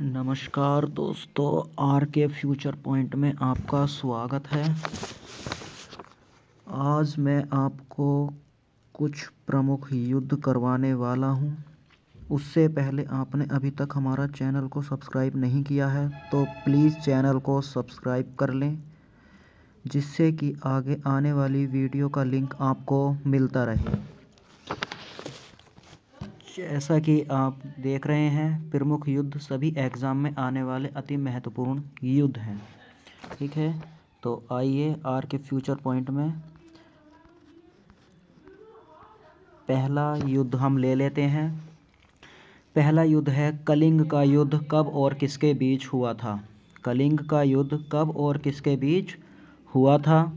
नमस्कार दोस्तों, आर के फ्यूचर पॉइंट में आपका स्वागत है। आज मैं आपको कुछ प्रमुख युद्ध करवाने वाला हूं। उससे पहले आपने अभी तक हमारा चैनल को सब्सक्राइब नहीं किया है तो प्लीज़ चैनल को सब्सक्राइब कर लें, जिससे कि आगे आने वाली वीडियो का लिंक आपको मिलता रहे। जैसा कि आप देख रहे हैं, प्रमुख युद्ध सभी एग्ज़ाम में आने वाले अति महत्वपूर्ण युद्ध हैं। ठीक है, तो आइए आर के फ्यूचर पॉइंट में पहला युद्ध हम ले लेते हैं। पहला युद्ध है कलिंग का युद्ध कब और किसके बीच हुआ था। कलिंग का युद्ध कब और किसके बीच हुआ था?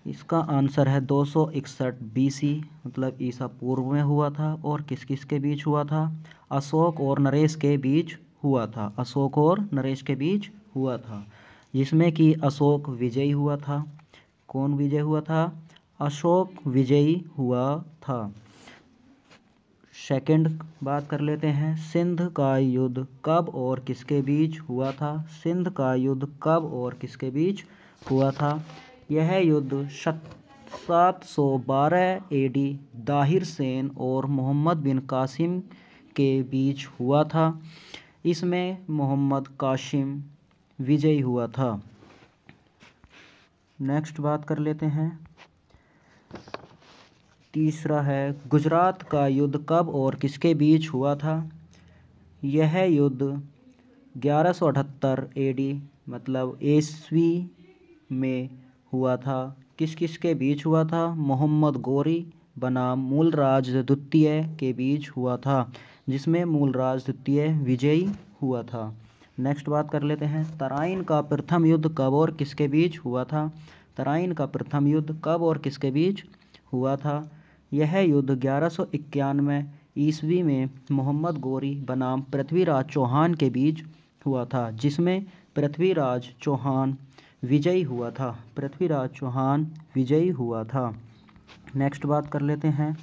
इसका आंसर है 261 BC, मतलब ईसा पूर्व में हुआ था। और किस किस के बीच हुआ था? अशोक और नरेश के बीच हुआ था। अशोक और नरेश के बीच हुआ था, जिसमें कि अशोक विजयी हुआ था। कौन विजय हुआ था? अशोक विजयी हुआ था। सेकंड बात कर लेते हैं, सिंध का युद्ध कब और किसके बीच हुआ था। सिंध का युद्ध कब और किसके बीच हुआ था? यह युद्ध 712 AD दाहिर सेन और मोहम्मद बिन कासिम के बीच हुआ था। इसमें मोहम्मद कासिम विजयी हुआ था। नेक्स्ट बात कर लेते हैं, तीसरा है गुजरात का युद्ध कब और किसके बीच हुआ था। यह युद्ध 1178 AD, मतलब ईस्वी में हुआ था। किस किस के बीच हुआ था? मोहम्मद गौरी बनाम मूलराज द्वितीय के बीच हुआ था, जिसमें मूलराज द्वितीय विजयी हुआ था। नेक्स्ट बात कर लेते हैं, तराइन का प्रथम युद्ध कब और किसके बीच हुआ था। तराइन का प्रथम युद्ध कब और किसके बीच हुआ था? यह युद्ध 1191 ईस्वी में मोहम्मद गौरी बनाम पृथ्वीराज चौहान के बीच हुआ था, जिसमें पृथ्वीराज चौहान विजयी हुआ था। पृथ्वीराज चौहान विजयी हुआ था। नेक्स्ट बात कर लेते हैं,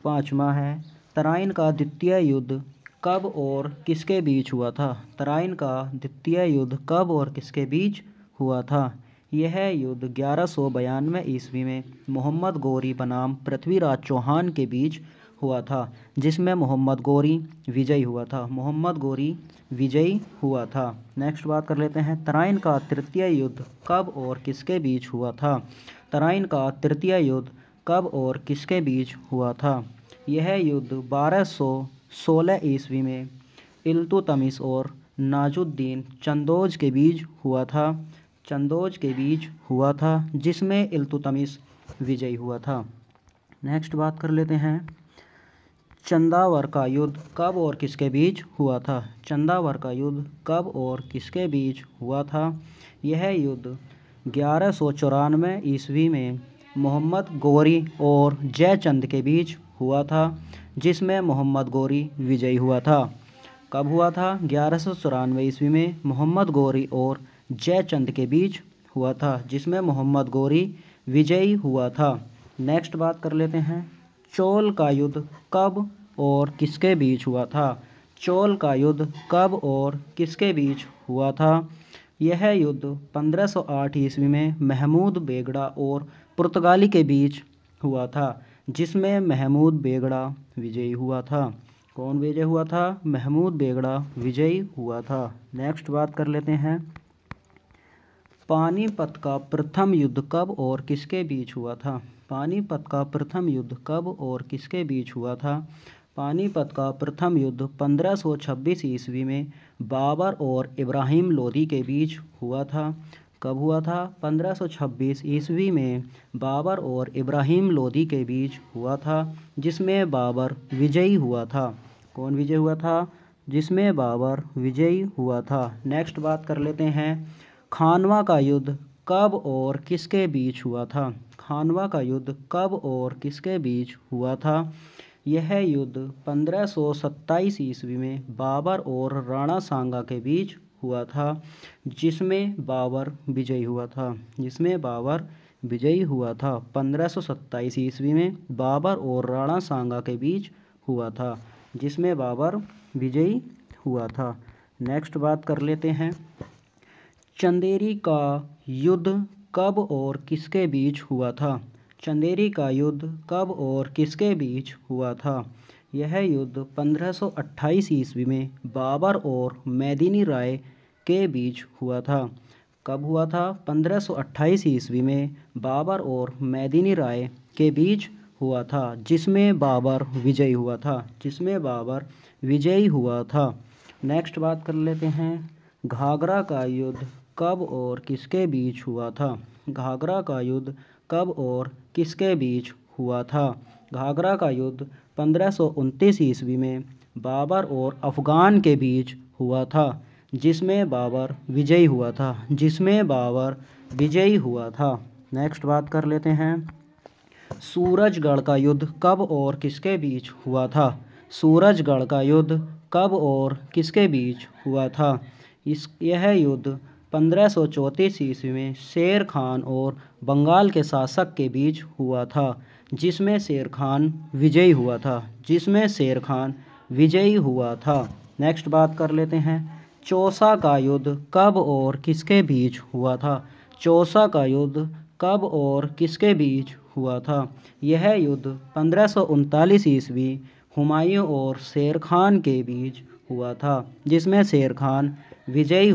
पांचवा है तराइन का द्वितीय युद्ध कब और किसके बीच हुआ था। तराइन का द्वितीय युद्ध कब और किसके बीच हुआ था। यह युद्ध 1192 ईस्वी में मोहम्मद गौरी बनाम पृथ्वीराज चौहान के बीच हुआ था, जिसमें मोहम्मद गौरी विजयी हुआ था। मोहम्मद गौरी विजयी हुआ था। नेक्स्ट बात कर लेते हैं, तराइन का तृतीय युद्ध कब और किसके बीच हुआ था। तराइन का तृतीय युद्ध कब और किसके बीच हुआ था। यह युद्ध 1216 ईस्वी में इल्तुतमिश और नाजुद्दीन चंदोज के बीच हुआ था। चंदोज के बीच हुआ था, जिसमें इल्तुतमिश विजयी हुआ था। नेक्स्ट बात कर लेते हैं, चंदावर का युद्ध कब और किसके बीच हुआ था। चंदावर का युद्ध कब और किसके बीच हुआ था। यह युद्ध 1194 ईस्वी में मोहम्मद गौरी और जयचंद के बीच हुआ था, जिसमें मोहम्मद गौरी विजयी हुआ था। कब हुआ था? 1194 ईस्वी में मोहम्मद गौरी और जयचंद के बीच हुआ था, जिसमें मोहम्मद गौरी विजयी हुआ था। नेक्स्ट बात कर लेते हैं, चोल का युद्ध कब और किसके बीच हुआ था। चोल का युद्ध कब और किसके बीच हुआ था। यह युद्ध 1508 ईस्वी में महमूद बेगड़ा और पुर्तगाली के बीच हुआ था, जिसमें महमूद बेगड़ा विजयी हुआ था। कौन विजय हुआ था? महमूद बेगड़ा विजयी हुआ था। नेक्स्ट बात कर लेते हैं, पानीपत का प्रथम युद्ध कब और किसके बीच हुआ था। पानीपत का प्रथम युद्ध कब और किसके बीच हुआ था। पानीपत का प्रथम युद्ध 1526 ईस्वी में बाबर और इब्राहिम लोदी के बीच हुआ था। कब हुआ था? 1526 ईस्वी में बाबर और इब्राहिम लोदी के बीच हुआ था, जिसमें बाबर विजयी हुआ था। कौन विजय हुआ था? जिसमें बाबर विजयी हुआ था। नेक्स्ट बात कर लेते हैं, खानवा का युद्ध कब और किसके बीच हुआ था। खानवा का युद्ध कब और किसके बीच हुआ था। यह युद्ध 1527 ईस्वी में बाबर और राणा सांगा के बीच हुआ था, जिसमें बाबर विजयी हुआ था। जिसमें बाबर विजयी हुआ था। 1527 ईस्वी में बाबर और राणा सांगा के बीच हुआ था, जिसमें बाबर विजयी हुआ था। नेक्स्ट बात कर लेते हैं, चंदेरी का युद्ध कब और किसके बीच हुआ था? चंदेरी का युद्ध कब और किसके बीच हुआ था? यह युद्ध 1528 ईस्वी में बाबर और मेदिनी राय के बीच हुआ था। कब हुआ था? 1528 ईस्वी में बाबर और मेदिनी राय के बीच हुआ था, जिसमें बाबर विजयी हुआ था। नेक्स्ट बात कर लेते हैं, घाघरा का युद्ध कब और किसके बीच हुआ था? घाघरा का युद्ध कब और किसके बीच हुआ था? घाघरा का युद्ध 1529 ईस्वी में बाबर और अफ़गान के बीच हुआ था, जिसमें बाबर विजयी हुआ था। नेक्स्ट बात कर लेते हैं, सूरजगढ़ का युद्ध कब और किसके बीच हुआ था? सूरजगढ़ का युद्ध कब और किसके बीच हुआ था? यह युद्ध 1534 ईस्वी में शेर खान और बंगाल के शासक के बीच हुआ था, जिसमें शेर खान विजयी हुआ था। नेक्स्ट बात कर लेते हैं, चौसा का युद्ध कब और किसके बीच हुआ था? चौसा का युद्ध कब और किसके बीच हुआ था? यह युद्ध 1539 ईस्वी हुमायूं और शेर खान के बीच हुआ था, जिसमें शेर खान विजयी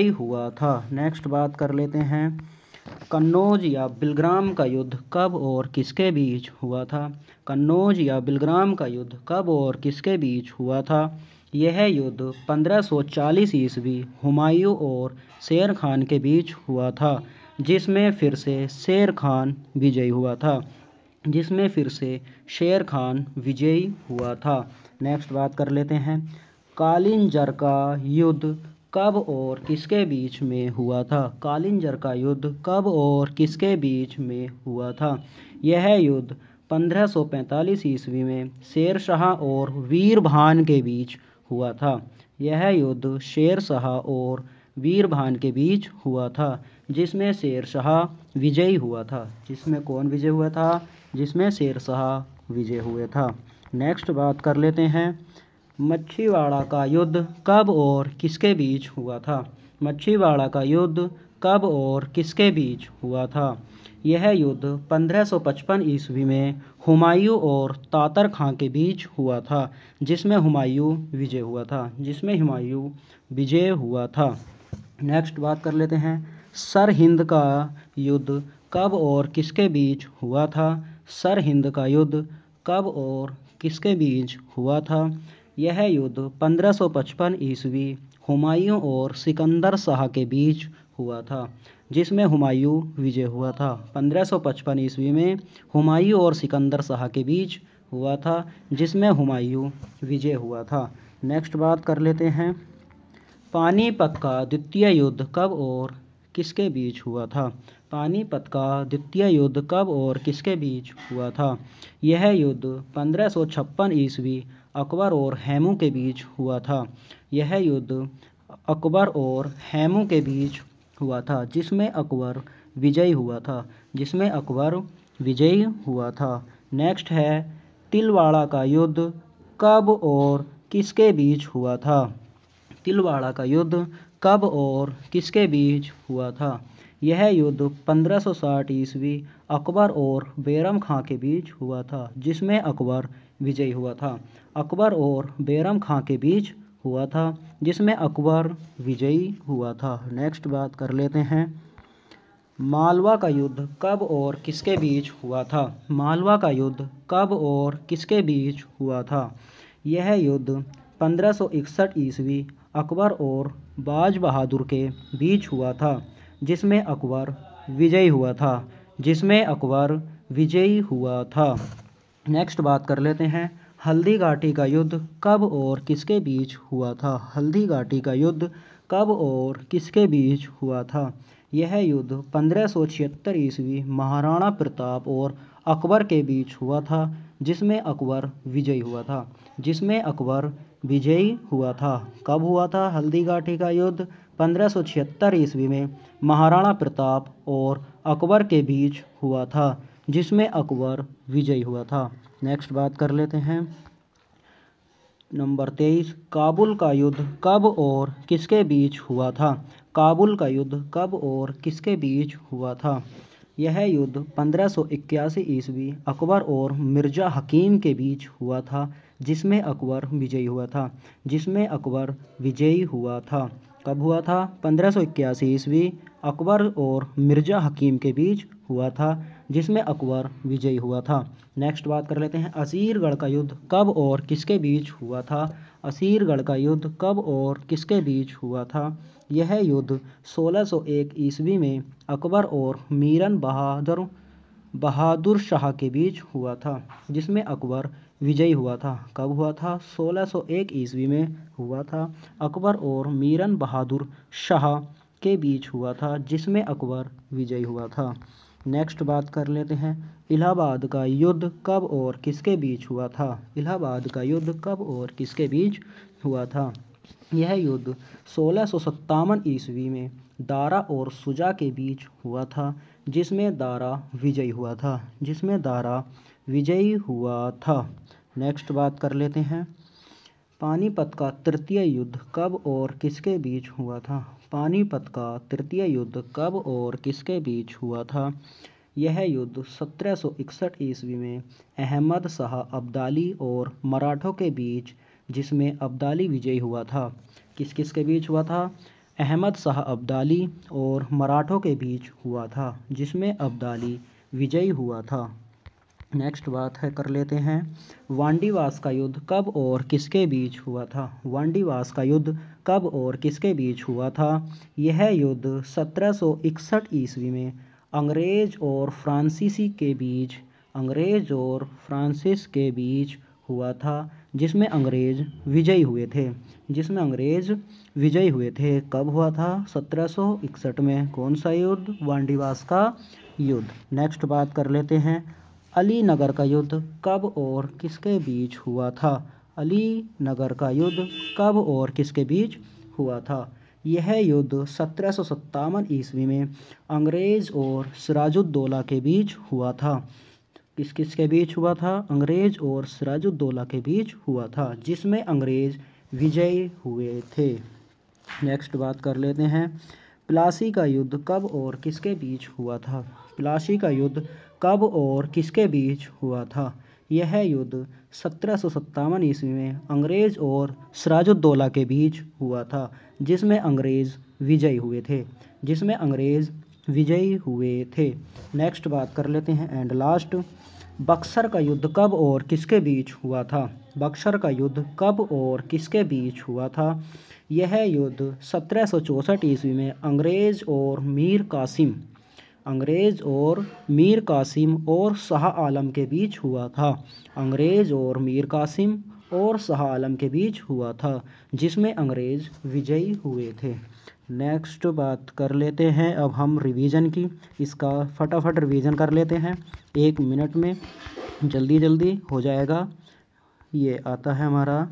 हुआ था। नेक्स्ट बात कर लेते हैं, कन्नौज या बिलग्राम का युद्ध कब और किसके बीच हुआ था? कन्नौज या बिलग्राम का युद्ध कब और किसके बीच हुआ था? यह युद्ध 1540 ईस्वी हुमायूं और शेर खान के बीच हुआ था, जिसमें फिर से शेर खान विजयी हुआ था। नेक्स्ट बात कर लेते हैं, कालिंजर का युद्ध कब और किसके बीच में हुआ था? कालिंजर का युद्ध कब और किसके बीच में हुआ था? यह युद्ध 1545 ईस्वी में शेर शाह और वीरभान के बीच हुआ था। जिसमें शेर शाह विजयी हुआ था। जिसमें शेर शाह विजय हुए था। नेक्स्ट बात कर लेते हैं, मछीवाड़ा का युद्ध कब और किसके बीच हुआ था? मछीवाड़ा का युद्ध कब और किसके बीच हुआ था? यह युद्ध 1555 ईस्वी में हुमायूं और तातर खां के बीच हुआ था, जिसमें हुमायूं विजय हुआ था। नेक्स्ट बात कर लेते हैं, सरहिंद का युद्ध कब और किसके बीच हुआ था? सरहिंद का युद्ध कब और किसके बीच हुआ था? यह युद्ध 1555 ईस्वी हुमायूं और सिकंदर शाह के बीच हुआ था, जिसमें हुमायूं विजय हुआ था। 1555 ईस्वी में हुमायूं और सिकंदर शाह के बीच हुआ था, जिसमें हुमायूं विजय हुआ था। नेक्स्ट बात कर लेते हैं, पानीपत का द्वितीय युद्ध कब और किसके बीच हुआ था? पानीपत का द्वितीय युद्ध कब और किसके बीच हुआ था? यह युद्ध 1556 ईस्वी अकबर और हैमू के बीच हुआ था। यह युद्ध अकबर और हैमू के बीच हुआ था, जिसमें अकबर विजयी हुआ था। नेक्स्ट है, तिलवाड़ा का युद्ध कब और किसके बीच हुआ था? तिलवाड़ा का युद्ध कब और किसके बीच हुआ था? यह युद्ध 1560 ईस्वी अकबर और बैरम खां के बीच हुआ था, जिसमें अकबर विजयी हुआ था। नेक्स्ट बात कर लेते हैं, मालवा का युद्ध कब और किसके बीच हुआ था? मालवा का युद्ध कब और किसके बीच हुआ था? यह युद्ध 1561 ईस्वी अकबर और बाज बहादुर के बीच हुआ था, जिसमें अकबर विजयी हुआ था। नेक्स्ट बात कर लेते हैं, हल्दी घाटी का युद्ध कब और किसके बीच हुआ था? हल्दी घाटी का युद्ध कब और किसके बीच हुआ था? यह युद्ध 1576 ईस्वी महाराणा प्रताप और अकबर के बीच हुआ था, जिसमें अकबर विजयी हुआ था। कब हुआ था हल्दी घाटी का युद्ध? 1576 ईस्वी में महाराणा प्रताप और अकबर के बीच हुआ था, जिसमें अकबर विजयी हुआ था। नेक्स्ट बात कर लेते हैं, नंबर 23, काबुल का युद्ध कब और किसके बीच हुआ था? काबुल का युद्ध कब और किसके बीच हुआ था? यह युद्ध 1581 ईस्वी अकबर और मिर्ज़ा हकीम के बीच हुआ था, जिसमें अकबर विजयी हुआ था। जिसमें अकबर विजयी हुआ था। कब हुआ था? 1581 ईस्वी अकबर और मिर्ज़ा हकीम के बीच हुआ था, जिसमें अकबर विजयी हुआ था। नेक्स्ट बात कर लेते हैं, असीरगढ़ का युद्ध कब और किसके बीच हुआ था? असीरगढ़ का युद्ध कब और किसके बीच हुआ था? यह युद्ध 1601 ईस्वी में अकबर और मीरन बहादुर शाह के बीच हुआ था, जिसमें अकबर विजयी हुआ था। कब हुआ था? 1601 ईस्वी में हुआ था। अकबर और मीरन बहादुर शाह के बीच हुआ था, जिसमें अकबर विजयी हुआ था। नेक्स्ट बात कर लेते हैं, इलाहाबाद का युद्ध कब और किसके बीच हुआ था? इलाहाबाद का युद्ध कब और किसके बीच हुआ था? यह युद्ध 1657 ईस्वी में दारा और शुजा के बीच हुआ था, जिसमें दारा विजयी हुआ था। जिसमें दारा विजयी हुआ था। नेक्स्ट बात कर लेते हैं, पानीपत का तृतीय युद्ध कब और किसके बीच हुआ था? पानीपत का तृतीय युद्ध कब और किसके बीच हुआ था? यह युद्ध 1761 ईस्वी में अहमद शाह अब्दाली और मराठों के बीच, जिसमें अब्दाली विजयी हुआ था। किस किस के बीच हुआ था? अहमद शाह अब्दाली और मराठों के बीच हुआ था, जिसमें अब्दाली विजयी हुआ था। नेक्स्ट बात है कर लेते हैं, वांडीवास का युद्ध कब और किसके बीच हुआ था? वांडीवास का युद्ध कब और किसके बीच हुआ था? यह युद्ध 1761 ईस्वी में अंग्रेज और फ्रांसीस के बीच हुआ था, जिसमें अंग्रेज विजयी हुए थे। कब हुआ था? 1761 में। कौन सा युद्ध? वांडीवास का युद्ध। नेक्स्ट बात कर लेते हैं, अलीनगर का युद्ध कब और किसके बीच हुआ था? अलीनगर का युद्ध कब और किसके बीच हुआ था? यह युद्ध 1757 ईस्वी में अंग्रेज और सिराजुद्दौला के बीच हुआ था। किस किस के बीच हुआ था? अंग्रेज और सिराजुद्दौला के बीच हुआ था, जिसमें अंग्रेज विजयी हुए थे। नेक्स्ट बात कर लेते हैं, प्लासी का युद्ध कब और किसके बीच हुआ था? प्लासी का युद्ध कब और किसके बीच हुआ था? यह युद्ध 1757 ईस्वी में अंग्रेज और सिराजुद्दौला के बीच हुआ था, जिसमें अंग्रेज विजयी हुए थे। नेक्स्ट बात कर लेते हैं एंड लास्ट, बक्सर का युद्ध कब और किसके बीच हुआ था? बक्सर का युद्ध कब और किसके बीच हुआ था? यह युद्ध 1764 ईस्वी में अंग्रेज और मीर कासिम और शाह आलम के बीच हुआ था। अंग्रेज और मीर कासिम और शाह आलम के बीच हुआ था, जिसमें अंग्रेज विजयी हुए थे। नेक्स्ट बात कर लेते हैं अब हम रिवीजन की। इसका फटाफट रिवीजन कर लेते हैं 1 मिनट में, जल्दी हो जाएगा। ये आता है हमारा,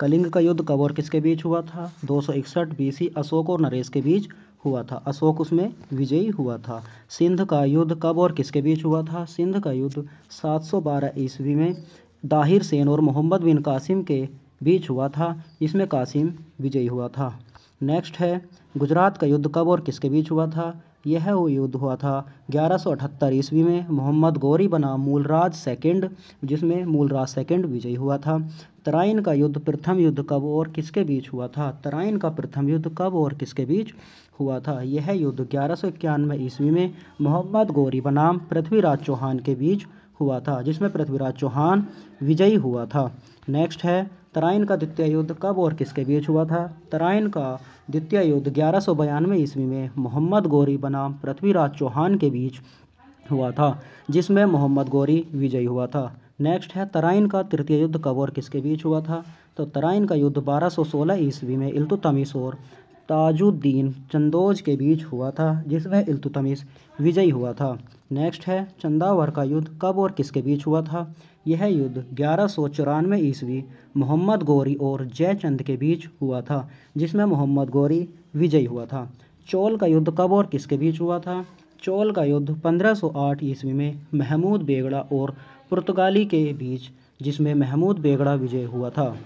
कलिंग का युद्ध कब और किसके बीच हुआ था? 261 BC अशोक और नरेश के बीच हुआ था। अशोक उसमें विजयी हुआ था। सिंध का युद्ध कब और किसके बीच हुआ था? सिंध का युद्ध 712 ईस्वी में दाहिर सेन और मोहम्मद बिन कासिम के बीच हुआ था, जिसमें कासिम विजयी हुआ था। नेक्स्ट है, गुजरात का युद्ध कब और किसके बीच हुआ था? यह युद्ध हुआ था 1178 ईस्वी में। मोहम्मद गौरी बना मूलराज सेकंड, जिसमें मूलराज सेकंड विजयी हुआ था। तराइन का युद्ध प्रथम युद्ध कब और किसके बीच हुआ था? तराइन का प्रथम युद्ध कब और किसके बीच हुआ था? यह युद्ध 1191 ईस्वी में मोहम्मद गौरी बनाम पृथ्वीराज चौहान के बीच हुआ था, जिसमें पृथ्वीराज चौहान विजयी हुआ था। नेक्स्ट है, तराइन का द्वितीय युद्ध कब और किसके बीच हुआ था? तराइन का द्वितीय युद्ध 1192 ईस्वी में मोहम्मद गौरी बनाम पृथ्वीराज चौहान के बीच हुआ था, जिसमें मोहम्मद गौरी विजयी हुआ था। नेक्स्ट है, तराइन का तृतीय युद्ध कब और किसके बीच हुआ था? तो तराइन का युद्ध 1216 ईस्वी में इल्तुतमिश और ताजुद्दीन चंदोज के बीच हुआ था, जिसमें इल्तुतमिश विजयी हुआ था। नेक्स्ट है, चंदावर का युद्ध कब और किसके बीच हुआ था? यह युद्ध 1194 ईस्वी मोहम्मद गौरी और जयचंद के बीच हुआ था, जिसमें मोहम्मद गौरी विजयी हुआ था। चोल का युद्ध कब और किसके बीच हुआ था? चोल का युद्ध 1508 ईस्वी में महमूद बेगड़ा और पुर्तगाली के बीच जिसमें महमूद बेगड़ा विजय हुआ था।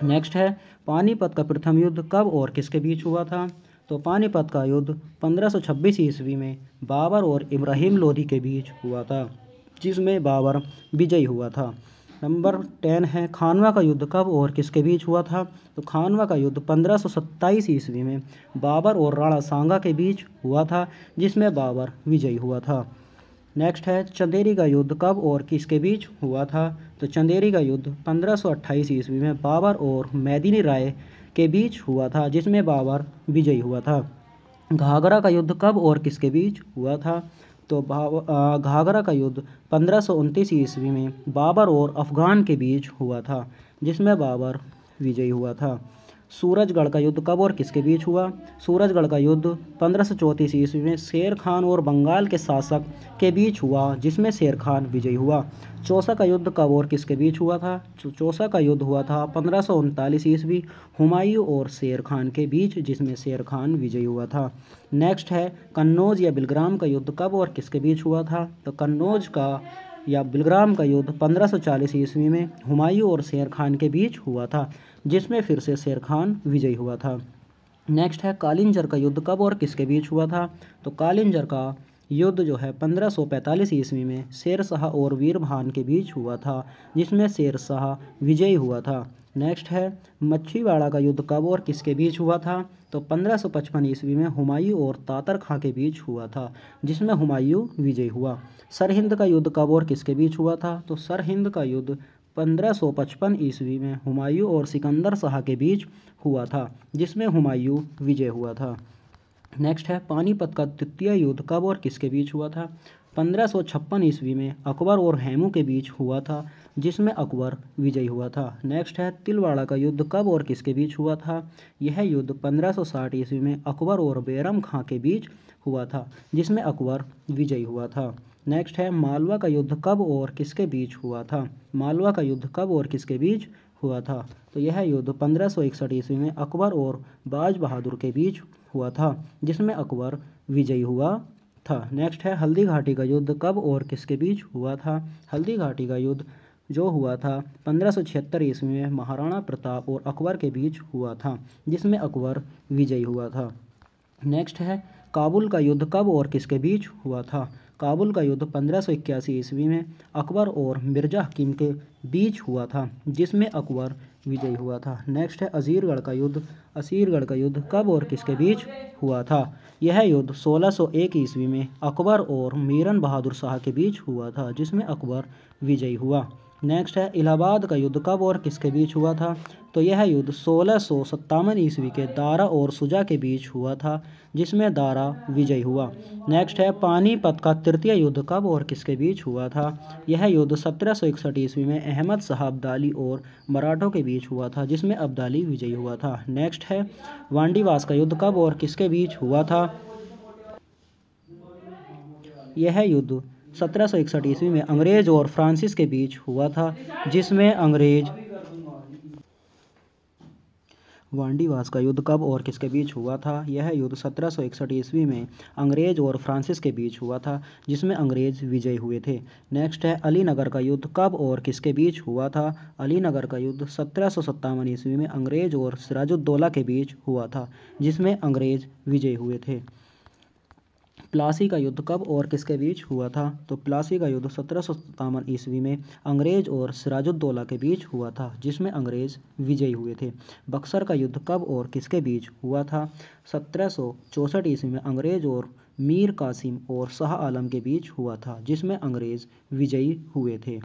नेक्स्ट है पानीपत का प्रथम युद्ध कब और किसके बीच हुआ था। तो पानीपत का युद्ध 1526 ईस्वी में बाबर और इब्राहिम लोदी के बीच हुआ था, जिसमें बाबर विजयी हुआ था। नंबर 10 है खानवा का युद्ध कब और किसके बीच हुआ था। तो खानवा का युद्ध 1527 ईस्वी में बाबर और राणा सांगा के बीच हुआ था, जिसमें बाबर विजयी हुआ था। नेक्स्ट है चंदेरी का युद्ध कब और किसके बीच हुआ था। तो चंदेरी का युद्ध 1528 ईस्वी में बाबर और मैदिनी राय के बीच हुआ था, जिसमें बाबर विजयी हुआ था। घाघरा का युद्ध कब और किसके बीच हुआ था। तो घाघरा का युद्ध 1529 ईस्वी में बाबर और अफ़गान के बीच हुआ था, जिसमें बाबर विजयी हुआ था। सूरजगढ़ का युद्ध कब और किसके बीच हुआ। सूरजगढ़ का युद्ध 1534 ईस्वी में शेर खान और बंगाल के शासक के बीच हुआ, जिसमें शेर खान विजयी हुआ। चौसा का युद्ध कब और किसके बीच हुआ था। चौसा का युद्ध हुआ था 1539 ईस्वी हुमायूं और शेर खान के बीच, जिसमें शेर खान विजयी हुआ था। नेक्स्ट है कन्नौज या बिलग्राम का युद्ध कब और किसके बीच हुआ था। तो कन्नौज का या बिलग्राम का युद्ध 1540 ईस्वी में हुमायूं और शेर खान के बीच हुआ था, जिसमें फिर से शेर खान विजयी हुआ था। नेक्स्ट है कालिंजर का युद्ध कब और किसके बीच हुआ था। तो कालिंजर का युद्ध जो है 1545 ईस्वी में शेर शाह और वीरभान के बीच हुआ था, जिसमें शेर शाह विजयी हुआ था। नेक्स्ट है मच्छीवाड़ा का युद्ध कब और किसके बीच हुआ था। तो 1555 ईस्वी में हुमायूं और तातर खां के बीच हुआ था, जिसमें हुमायूं विजयी हुआ। सरहिंद का युद्ध कब और किसके बीच हुआ था। तो सरहिंद का युद्ध 1555 ईस्वी में हुमायूं और सिकंदर शाह के बीच हुआ था, जिसमें हुमायूं विजय हुआ था। नेक्स्ट है पानीपत का तृतीय युद्ध कब और किसके बीच हुआ था। 1556 ईस्वी में अकबर और हेमू के बीच हुआ था, जिसमें अकबर विजयी हुआ था। नेक्स्ट है तिलवाड़ा का युद्ध कब और किसके बीच हुआ था। यह युद्ध 1560 ईस्वी में अकबर और बैरम खां के बीच हुआ था, जिसमें अकबर विजयी हुआ था। नेक्स्ट है मालवा का युद्ध कब और किसके बीच हुआ था। मालवा का युद्ध कब और किसके बीच हुआ था। तो यह युद्ध 1561 ईस्वी में अकबर और बाज बहादुर के बीच हुआ था, जिसमें अकबर विजयी हुआ था। नेक्स्ट है हल्दी घाटी का युद्ध कब और किसके बीच हुआ था। हल्दी घाटी का युद्ध जो हुआ था 1576 ईस्वी में महाराणा प्रताप और अकबर के बीच हुआ था, जिसमें अकबर विजयी हुआ था। नेक्स्ट है काबुल का युद्ध कब और किसके बीच हुआ था। काबुल का युद्ध 1581 ईस्वी में अकबर और मिर्जा हकीम के बीच हुआ था, जिसमें अकबर विजयी हुआ था। नेक्स्ट है असीरगढ़ का युद्ध। असीरगढ़ का युद्ध कब और किसके बीच हुआ था। यह युद्ध 1601 ईस्वी में अकबर और मीरन बहादुर शाह के बीच हुआ था, जिसमें अकबर विजयी हुआ। नेक्स्ट है इलाहाबाद का युद्ध कब और किसके बीच हुआ था। तो यह युद्ध 1657 ईस्वी के दारा और शुजा के बीच हुआ था, जिसमें दारा विजयी हुआ। नेक्स्ट है पानीपत का तृतीय युद्ध कब और किसके बीच हुआ था। यह युद्ध 1761 ईस्वी में अहमद शाह अब्दाली और मराठों के बीच हुआ था, जिसमें अब्दाली विजयी हुआ था। नेक्स्ट है वांडीवास का युद्ध कब और किसके बीच हुआ था। यह युद्ध 1761 ईस्वी में अंग्रेज और फ्रांसिस के बीच हुआ था, जिसमें अंग्रेज वांडीवास का युद्ध कब और किसके बीच हुआ था। यह युद्ध 1761 ईस्वी में अंग्रेज और फ्रांसिस के बीच हुआ था, जिसमें अंग्रेज विजयी हुए थे। नेक्स्ट है अलीनगर का युद्ध कब और किसके बीच हुआ था। अलीनगर का युद्ध 1757 ईस्वी में अंग्रेज और सिराजुद्दौला के बीच हुआ था, जिसमें अंग्रेज विजयी हुए थे। प्लासी का युद्ध कब और किसके बीच हुआ था। तो प्लासी का युद्ध 1757 ईस्वी में अंग्रेज और सिराजुद्दौला के बीच हुआ था, जिसमें अंग्रेज विजयी हुए थे। बक्सर का युद्ध कब और किसके बीच हुआ था। 1764 ईस्वी में अंग्रेज और मीर कासिम और शाह आलम के बीच हुआ था, जिसमें अंग्रेज विजयी हुए थे।